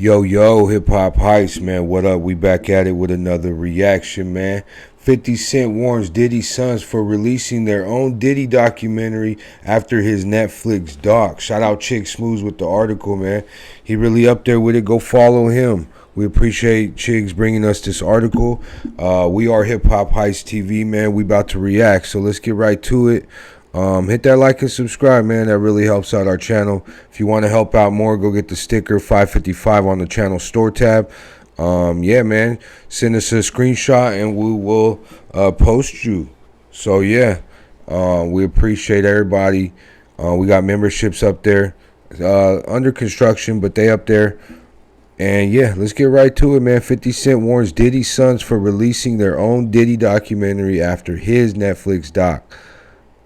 Yo, yo, hip hop heist, man. What up? We back at it with another reaction, man. 50 Cent warns Diddy's sons for releasing their own Diddy documentary after his Netflix doc. Shout out Chick Smooth with the article, man. He really up there with it. Go follow him. We appreciate Chiggs bringing us this article. We are Hip Hop Heist TV, man. We about to react, so let's get right to it. Hit that like and subscribe, man. That really helps out our channel. If you want to help out more, go get the sticker 555 on the channel store tab. Yeah, man. Send us a screenshot and we will post you. So yeah, we appreciate everybody. We got memberships up there, under construction, but they up there. And yeah, let's get right to it, man. 50 Cent warns Diddy's sons for releasing their own Diddy documentary after his Netflix doc.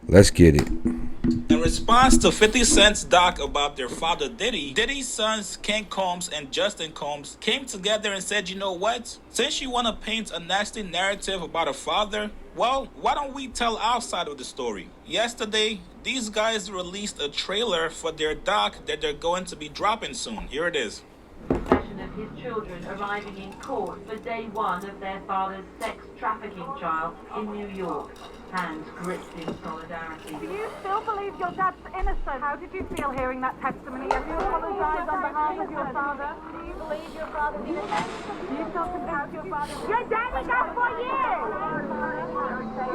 Let's get it. In response to 50 Cent's doc about their father Diddy, Diddy's sons King Combs and Justin Combs came together and said, you know what? Since you want to paint a nasty narrative about a father, well, why don't we tell our side of the story? Yesterday, these guys released a trailer for their doc that they're going to be dropping soon. Here it is. Confession of his children arriving in court for day one of their father's sex trafficking trial in New York. Hands gripped in solidarity. Do you still believe your dad's innocent? How did you feel hearing that testimony? Have you apologized on behalf of your father? Do you believe your father's innocent? Do you still compare your father? Your daddy got 4 years!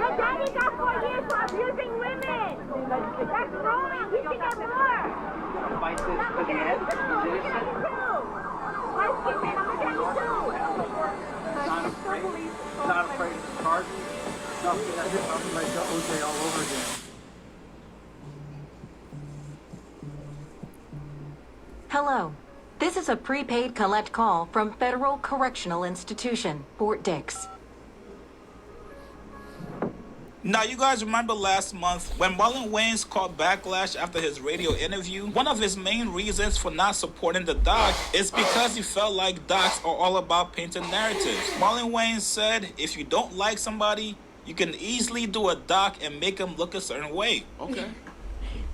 Your daddy got 4 years for abusing women! That's wrong! He should get more! Fight this to the end. He's innocent. Let's get him. I'm a daddy too! Not afraid of the charges. Nothing like the OJ all over again. Hello. This is a prepaid collect call from Federal Correctional Institution, Fort Dix. Now, you guys remember last month when Marlon Wayans caught backlash after his radio interview? One of his main reasons for not supporting the doc is because he felt like docs are all about painting narratives. Marlon Wayans said, if you don't like somebody, you can easily do a doc and make them look a certain way. Okay.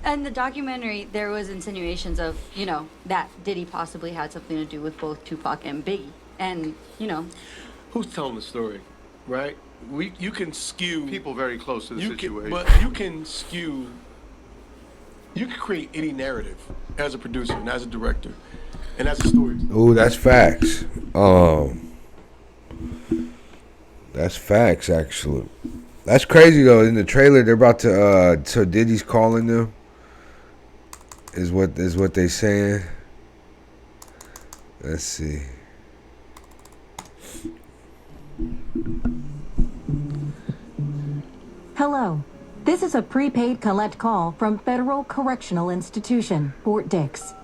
And the documentary, there was insinuations of, that Diddy possibly had something to do with both Tupac and Biggie. And, Who's telling the story, right? You can skew people very close to the situation. But you can skew, you can create any narrative as a producer and as a director and as a story. Oh, that's facts. That's facts, actually. That's crazy though. In the trailer, they're about to so Diddy's calling them. Is what they saying. Let's see. Hello. This is a prepaid collect call from Federal Correctional Institution, Fort Dix.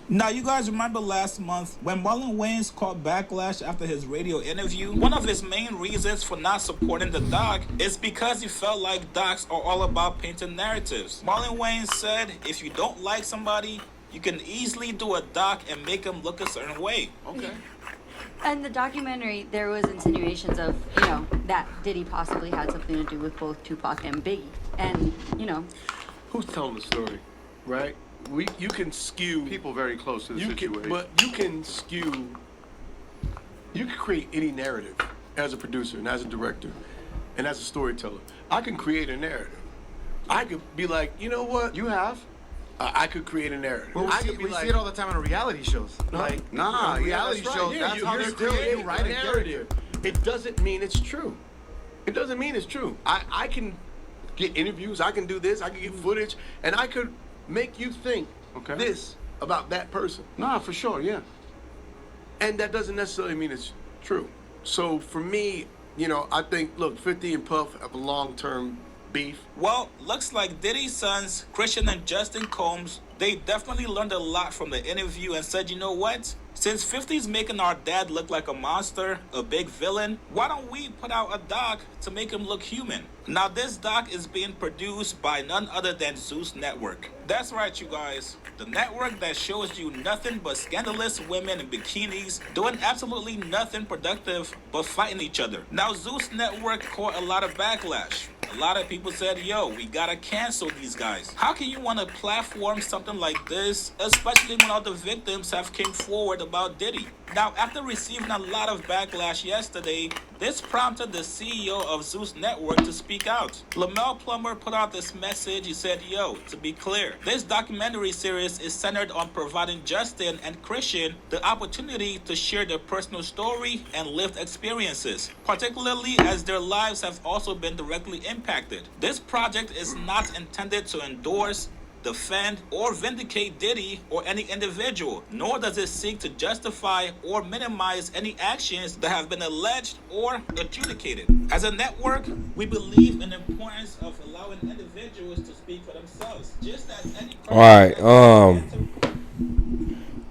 Now, you guys remember last month when Marlon Wayans caught backlash after his radio interview? One of his main reasons for not supporting the doc is because he felt like docs are all about painting narratives. Marlon Wayans said, if you don't like somebody, you can easily do a doc and make them look a certain way. Okay. And the documentary, there was insinuations of, that Diddy possibly had something to do with both Tupac and Biggie. And, Who's telling the story, right? You can skew people very close to the situation. But you can skew, you can create any narrative as a producer and as a director and as a storyteller. I can create a narrative. I could be like, you know what? You have. I could create a narrative. Well, we see it all the time on reality shows. Reality shows. Yeah, that's how you're they're creating write a narrative. It doesn't mean it's true. It doesn't mean it's true. I can get interviews. I can do this. I can get footage, and I could make you think this about that person. Nah, for sure, yeah. And that doesn't necessarily mean it's true. So for me, I think, look, 50 and Puff have a long-term beef. Well, looks like Diddy's sons, Christian and Justin Combs, they definitely learned a lot from the interview and said, you know what? Since 50's making our dad look like a monster, a big villain, why don't we put out a doc to make him look human? Now, this doc is being produced by none other than Zeus Network. That's right, you guys. The network that shows you nothing but scandalous women in bikinis doing absolutely nothing productive but fighting each other. Now, Zeus Network caught a lot of backlash. A lot of people said, yo, we gotta cancel these guys. How can you want to platform something like this, especially when all the victims have came forward about Diddy? Now, after receiving a lot of backlash yesterday, this prompted the CEO of Zeus Network to speak out. Lamel Plummer put out this message. He said, yo, to be clear, this documentary series is centered on providing Justin and Christian the opportunity to share their personal story and lived experiences, particularly as their lives have also been directly impacted. This project is not intended to endorse, defend, or vindicate Diddy or any individual, nor does it seek to justify or minimize any actions that have been alleged or adjudicated. As a network, we believe in the importance of allowing individuals to speak for themselves, just as any person. All right,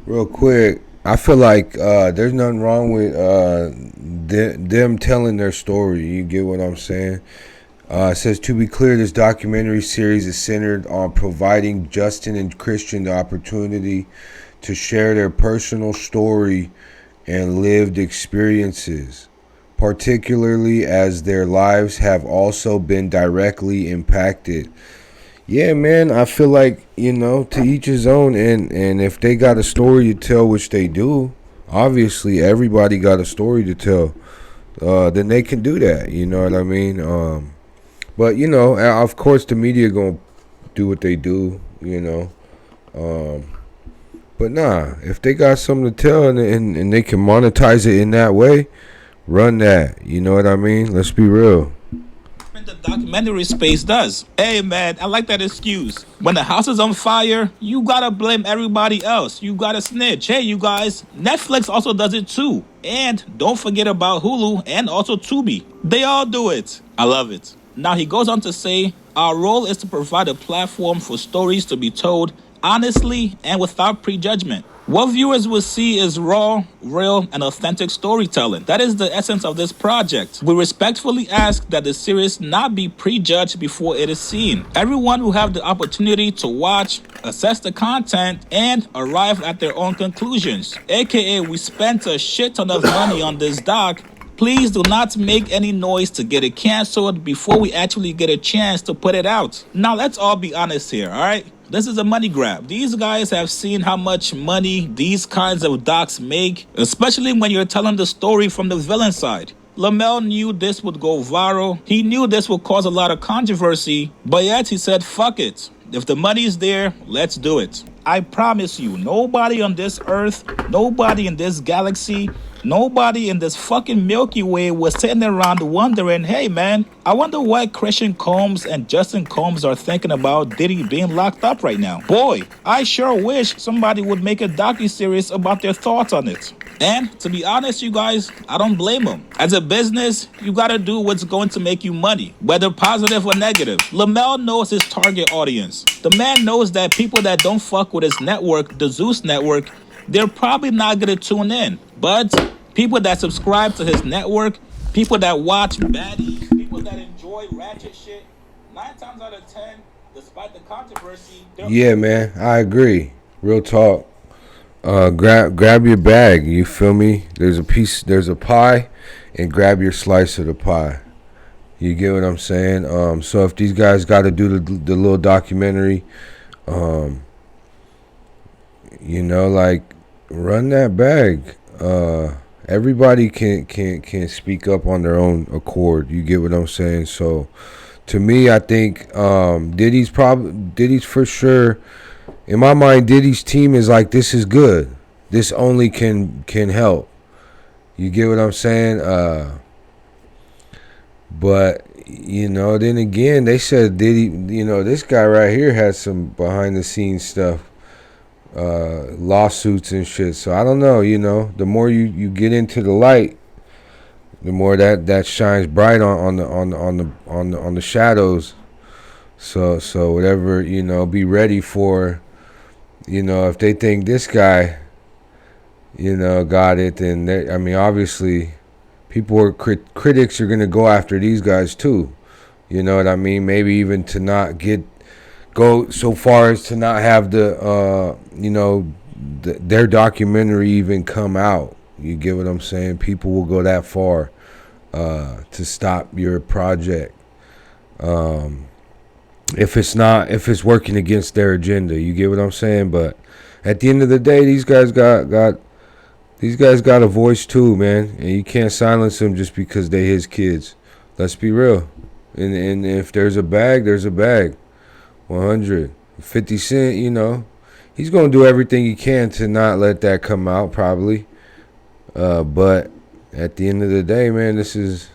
real quick, I feel like there's nothing wrong with them telling their story. You get what I'm saying? It says, to be clear, this documentary series is centered on providing Justin and Christian the opportunity to share their personal story and lived experiences, particularly as their lives have also been directly impacted. Yeah, man, I feel like, to each his own, and if they got a story to tell, which they do, obviously everybody got a story to tell, then they can do that, you know what I mean? But, of course the media gonna do what they do, but nah, if they got something to tell and they can monetize it in that way, run that, you know what I mean? Let's be real. The documentary space does. Hey man, I like that excuse. When the house is on fire, you gotta blame everybody else. You gotta snitch. Hey you guys, Netflix also does it too. And don't forget about Hulu and also Tubi. They all do it. I love it. Now he goes on to say, our role is to provide a platform for stories to be told honestly and without prejudgment. What viewers will see is raw, real, and authentic storytelling. That is the essence of this project. We respectfully ask that the series not be prejudged before it is seen. Everyone will have the opportunity to watch, assess the content, and arrive at their own conclusions. AKA, we spent a shit ton of money on this doc. Please do not make any noise to get it canceled before we actually get a chance to put it out. Now, let's all be honest here, all right? This is a money grab. These guys have seen how much money these kinds of docs make, especially when you're telling the story from the villain side. Lamel knew this would go viral. He knew this would cause a lot of controversy, but yet he said, fuck it. If the money's there, let's do it. I promise you, nobody on this earth, nobody in this galaxy, nobody in this fucking Milky Way was sitting around wondering, hey man, I wonder what Christian Combs and Justin Combs are thinking about Diddy being locked up right now. Boy, I sure wish somebody would make a docuseries about their thoughts on it. And to be honest, you guys, I don't blame them. As a business, you gotta do what's going to make you money, whether positive or negative. Lamel knows his target audience. The man knows that people that don't fuck with his network, the Zeus Network, they're probably not gonna tune in. But people that subscribe to his network, people that watch baddies, people that enjoy ratchet shit, 9 times out of 10, despite the controversy, yeah, man, I agree. Real talk. Grab your bag. You feel me? There's a pie, and grab your slice of the pie. You get what I'm saying? So if these guys got to do the little documentary, like run that bag. Everybody can speak up on their own accord. You get what I'm saying? So to me, I think Diddy's for sure. In my mind, Diddy's team is like, this is good. This only can help. You get what I'm saying? But, then again, they said Diddy, this guy right here has some behind-the-scenes stuff, lawsuits and shit. So I don't know, the more you get into the light, the more that shines bright on the shadows. So whatever, be ready for. If they think this guy, got it, then obviously, critics are gonna go after these guys too. You know what I mean? Maybe even to not go so far as to not have their documentary even come out. You get what I'm saying? People will go that far to stop your project. If it's working against their agenda. You get what I'm saying? But at the end of the day, these guys got a voice too, man, and you can't silence them just because they his kids. Let's be real. And if there's a bag, there's a bag. 100. 50 Cent, you know, he's gonna do everything he can to not let that come out, probably. But at the end of the day, man, this is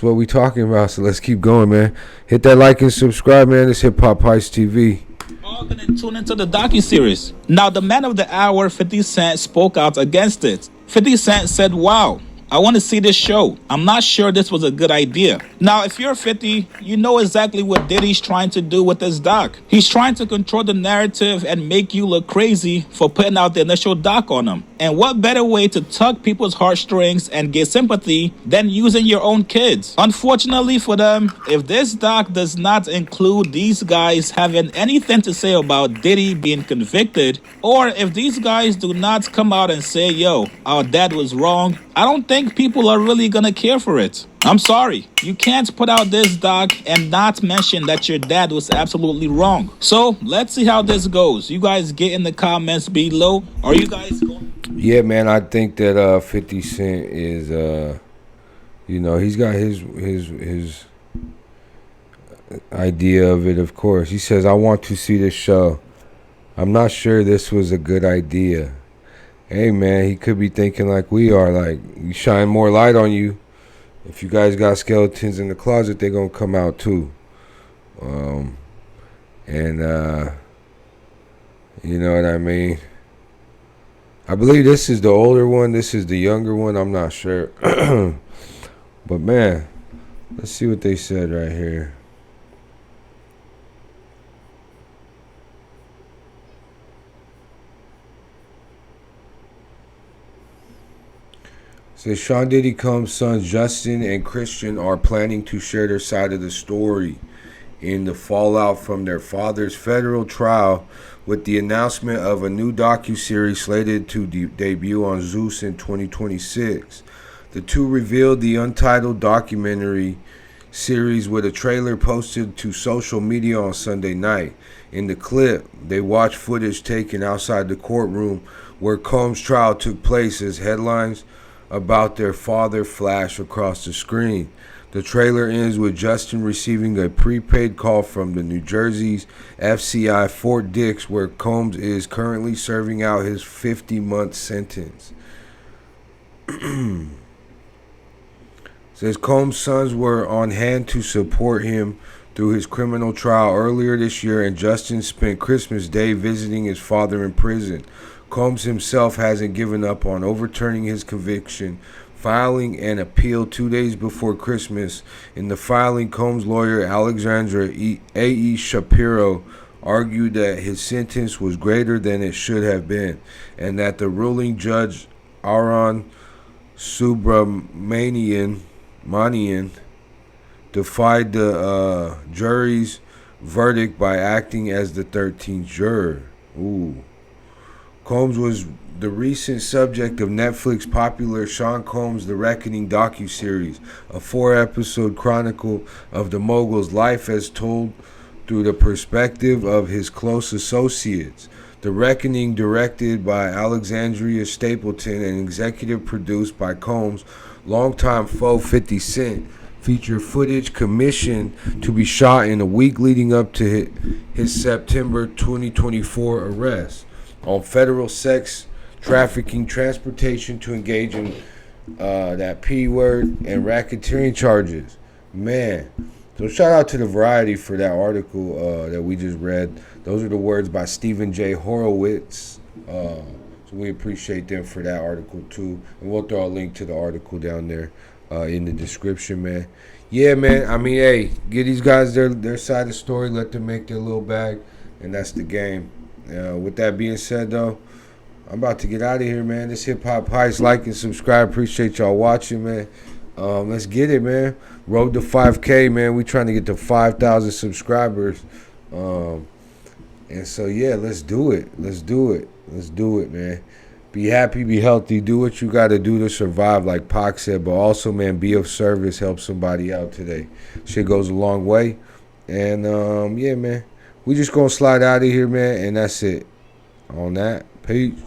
what we talking about. So let's keep going, man. Hit that like and subscribe, man. This Hip Hop Heist TV. All gonna tune into the docuseries. Now, the man of the hour, 50 Cent, spoke out against it. 50 Cent said, "Wow, I want to see this show. I'm not sure this was a good idea." Now, if you're 50, you know exactly what Diddy's trying to do with this doc. He's trying to control the narrative and make you look crazy for putting out the initial doc on him. And what better way to tug people's heartstrings and get sympathy than using your own kids? Unfortunately for them, if this doc does not include these guys having anything to say about Diddy being convicted, or if these guys do not come out and say, "Yo, our dad was wrong," I don't think people are really gonna care for it. I'm sorry. You can't put out this doc and not mention that your dad was absolutely wrong. So let's see how this goes. You guys get in the comments below. Are you guys going? Yeah, man, I think that 50 Cent is you know, he's got his idea of it, of course. He says, "I want to see this show. I'm not sure this was a good idea." Hey, man, he could be thinking like we are, like, you shine more light on you. If you guys got skeletons in the closet, they're going to come out too. You know what I mean? I believe this is the older one. This is the younger one. I'm not sure. But, man, let's see what they said right here. Says Sean Diddy Combs' sons Justin and Christian are planning to share their side of the story in the fallout from their father's federal trial, with the announcement of a new docuseries slated to debut on Zeus in 2026. The two revealed the untitled documentary series with a trailer posted to social media on Sunday night. In the clip, they watched footage taken outside the courtroom where Combs' trial took place as headlines about their father flash across the screen. The trailer ends with Justin receiving a prepaid call from the New Jersey's FCI Fort Dix, where Combs is currently serving out his 50-month sentence. Says Combs' sons were on hand to support him through his criminal trial earlier this year, and Justin spent Christmas Day visiting his father in prison. Combs himself hasn't given up on overturning his conviction, filing an appeal 2 days before Christmas. In the filing, Combs' lawyer Alexandra A.E. Shapiro argued that his sentence was greater than it should have been, and that the ruling judge Aaron Subramanian defied the jury's verdict by acting as the 13th juror. Ooh. Combs was the recent subject of Netflix's popular Sean Combs' The Reckoning docuseries, a 4-episode chronicle of the mogul's life as told through the perspective of his close associates. The Reckoning, directed by Alexandria Stapleton and executive produced by Combs' longtime foe 50 Cent, featured footage commissioned to be shot in a week leading up to his September 2024 arrest on federal sex trafficking, transportation to engage in that P word, and racketeering charges. Man, so shout out to the Variety for that article that we just read. Those are the words by Stephen J. Horowitz. So we appreciate them for that article too, and we'll throw a link to the article down there in the description, man. Yeah, man, I mean, hey, give these guys their side of the story, let them make their little bag, and that's the game. With that being said, though, I'm about to get out of here, man. This Hip Hop Heist. Like and subscribe. Appreciate y'all watching, man. Let's get it, man. Road to 5K, man. We trying to get to 5,000 subscribers. And so, yeah, let's do it. Let's do it, man. Be happy, be healthy, do what you got to do to survive, like Pac said. But also, man, be of service, help somebody out today. Shit goes a long way. And, yeah, man, we just going to slide out of here, man, and that's it. On that, peace.